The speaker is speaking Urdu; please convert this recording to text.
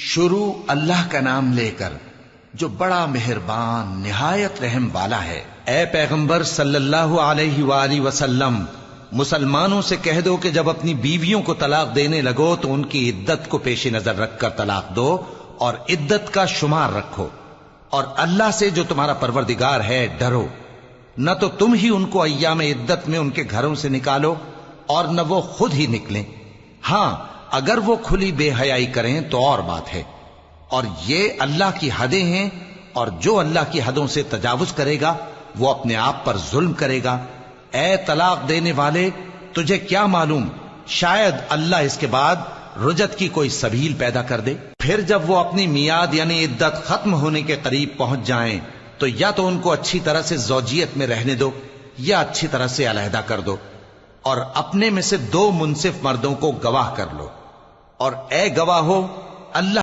شروع اللہ کا نام لے کر جو بڑا مہربان نہایت رحم والا ہے۔ اے پیغمبر صلی اللہ علیہ وآلہ وسلم، مسلمانوں سے کہہ دو کہ جب اپنی بیویوں کو طلاق دینے لگو تو ان کی عدت کو پیش نظر رکھ کر طلاق دو اور عدت کا شمار رکھو، اور اللہ سے جو تمہارا پروردگار ہے ڈرو۔ نہ تو تم ہی ان کو ایام عدت میں ان کے گھروں سے نکالو اور نہ وہ خود ہی نکلیں، ہاں اگر وہ کھلی بے حیائی کریں تو اور بات ہے، اور یہ اللہ کی حدیں ہیں، اور جو اللہ کی حدوں سے تجاوز کرے گا وہ اپنے آپ پر ظلم کرے گا۔ اے طلاق دینے والے، تجھے کیا معلوم، شاید اللہ اس کے بعد رجعت کی کوئی سبیل پیدا کر دے۔ پھر جب وہ اپنی میعاد یعنی عدت ختم ہونے کے قریب پہنچ جائیں تو یا تو ان کو اچھی طرح سے زوجیت میں رہنے دو یا اچھی طرح سے علیحدہ کر دو، اور اپنے میں سے 2 منصف مردوں کو گواہ کر لو، اور اے گواہو اللہ